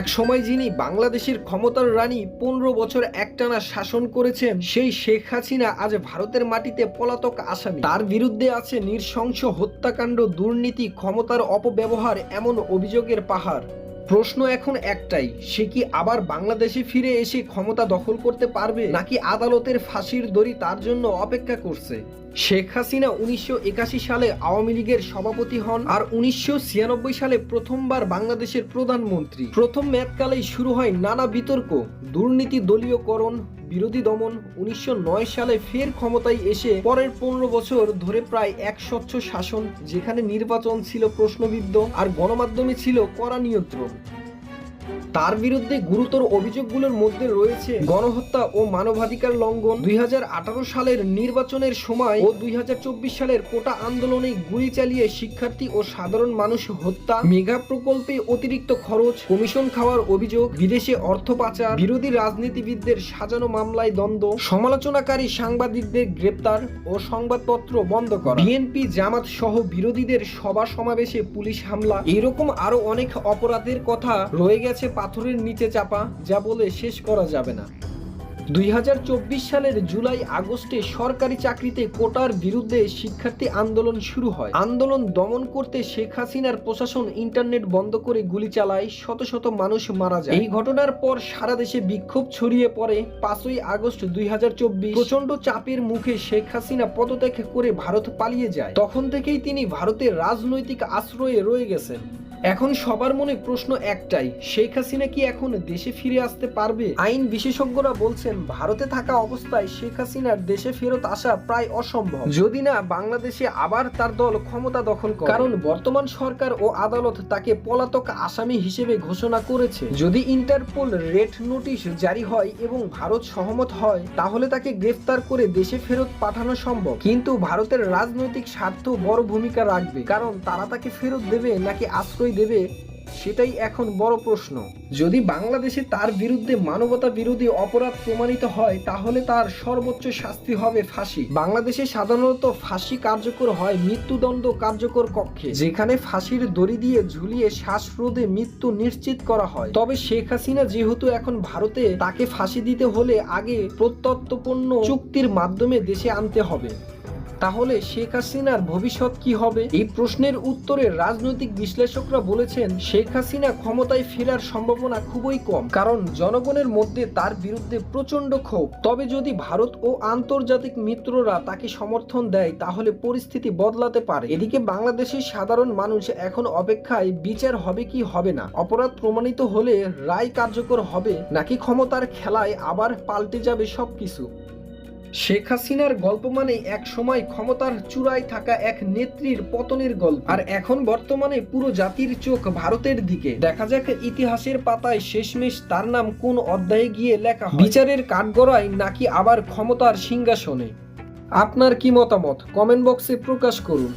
এক সময় যিনি বাংলাদেশের ক্ষমতার রানী 15 বছর একটানা শাসন করেছেন, সেই শেখ হাসিনা আজ ভারতের মাটিতে পলাতক আসামি। তার বিরুদ্ধে আছে নৃশংস হত্যাকাণ্ড, দুর্নীতি, ক্ষমতার অপব্যবহার, এমন অভিযোগের পাহাড়। প্রশ্ন এখন একটাই, সে কি আবার বাংলাদেশে ফিরে এসে ক্ষমতা দখল করতে পারবে, নাকি আদালতের ফাঁসির দড়ি তার জন্য অপেক্ষা করছে? শেখ হাসিনা 1981 সালে আওয়ামী লীগের সভাপতি হন আর 1996 সালে প্রথমবার বাংলাদেশের প্রধানমন্ত্রী। প্রথম মেয়াদকালেই শুরু হয় নানা বিতর্ক, দুর্নীতি, দলীয়করণ, বিরোধী দমন। 1909 সালে ফের ক্ষমতায় এসে পরের 15 বছর ধরে প্রায় এক স্বচ্ছ শাসন, যেখানে নির্বাচন ছিল প্রশ্নবিদ্ধ আর গণমাধ্যমে ছিল কড়া নিয়ন্ত্রণ। তার বিরুদ্ধে গুরুতর অভিযোগগুলোর মধ্যে রয়েছে গণহত্যা ও মানবাধিকার লঙ্ঘন, 2018 সালের নির্বাচনের সময় ও 2024 সালের কোটা আন্দোলনে গুলি চালিয়ে শিক্ষার্থী ও সাধারণ মানুষ হত্যা, মেগা প্রকল্পে অতিরিক্ত খরচ, কমিশন খাওয়ার অভিযোগ, বিদেশে অর্থ পাচার, বিরোধী রাজনীতিবিদদের সাজানো মামলায় দ্বন্দ্ব, সমালোচনাকারী সাংবাদিকদের গ্রেপ্তার ও সংবাদপত্র বন্ধ করা, বিএনপি জামাত সহ বিরোধীদের সভা সমাবেশে পুলিশ হামলা, এরকম আরো অনেক অপরাধের কথা রয়ে গেছে পাথরের নিচে চাপা, যা বলে শেষ করা যাবে না। 2024 সালের জুলাই আগস্টে সরকারি চাকরিতে কোটার বিরুদ্ধে শিক্ষার্থী আন্দোলন শুরু হয়। আন্দোলন দমন করতে শেখ হাসিনার প্রশাসন ইন্টারনেট বন্ধ করে গুলি চালায়, শত শত মানুষ মারা যায়। এই ঘটনার পর সারা দেশে বিক্ষোভ ছড়িয়ে পড়ে। 5ই আগস্ট 2024 প্রচন্ড চাপের মুখে শেখ হাসিনা পদত্যাগ করে ভারত পালিয়ে যায়। তখন থেকেই তিনি ভারতের রাজনৈতিক আশ্রয়ে রয়ে গেছেন। এখন সবার মনে প্রশ্ন একটাই, শেখ হাসিনা কি এখন দেশে ফিরে আসতে পারবে? আইন বিশেষজ্ঞরা বলছেন ভারতে থাকা অবস্থায় শেখ হাসিনার দেশে ফেরত আসা প্রায় অসম্ভব, যদি না বাংলাদেশে আবার তার দল ক্ষমতা দখল করে। কারণ বর্তমান সরকার ও আদালত তাকে পলাতক আসামি হিসেবে ঘোষণা করেছে। যদি ইন্টারপোল রেড নোটিশ জারি হয় এবং ভারত সহমত হয়, তাহলে তাকে গ্রেফতার করে দেশে ফেরত পাঠানো সম্ভব। কিন্তু ভারতের রাজনৈতিক স্বার্থ বড় ভূমিকা রাখবে, কারণ তারা তাকে ফেরত দেবে নাকি আশ্রয় দেবে, সেটাই এখন বড় প্রশ্ন। যদি বাংলাদেশে তার বিরুদ্ধে মানবতা বিরোধী অপরাধ প্রমাণিত হয়, তাহলে তার সর্বোচ্চ শাস্তি হবে ফাঁসি। বাংলাদেশে সাধারণত ফাঁসি কার্যকর হয় মৃত্যুদণ্ড কার্যকর কক্ষে, যেখানে ফাঁসির দড়ি দিয়ে ঝুলিয়ে শ্বাসরোধে মৃত্যু নিশ্চিত করা হয়। তবে শেখ হাসিনা যেহেতু এখন ভারতে, তাকে ফাঁসি দিতে হলে আগে প্রত্যর্থপূর্ণ চুক্তির মাধ্যমে দেশে আনতে হবে। তাহলে শেখ হাসিনার ভবিষ্যৎ কি হবে? এই প্রশ্নের উত্তরে রাজনৈতিক বিশ্লেষকরা বলেছেন, শেখ হাসিনা ক্ষমতায় ফেরার সম্ভাবনা খুবই কম, কারণ জনগণের মধ্যে তার বিরুদ্ধে প্রচন্ড ক্ষোভ। তবে যদি ভারত ও আন্তর্জাতিক মিত্ররা তাকে সমর্থন দেয়, তাহলে পরিস্থিতি বদলাতে পারে। এদিকে বাংলাদেশের সাধারণ মানুষ এখন অপেক্ষায়, বিচার হবে কি হবে না, অপরাধ প্রমাণিত হলে রায় কার্যকর হবে, নাকি ক্ষমতার খেলায় আবার পাল্টে যাবে সবকিছু। শেখ হাসিনার গল্প মানে এক সময় ক্ষমতার চূড়ায় থাকা এক নেত্রীর পতনের গল্প, আর এখন বর্তমানে পুরো জাতির চোখ ভারতের দিকে। দেখা যাক ইতিহাসের পাতায় শেষমেশ তার নাম কোন অধ্যায়ে গিয়ে লেখা হয়, বিচারের কাঠগড়ায় নাকি আবার ক্ষমতার সিংহাসনে। আপনার কি মতামত কমেন্ট বক্সে প্রকাশ করুন।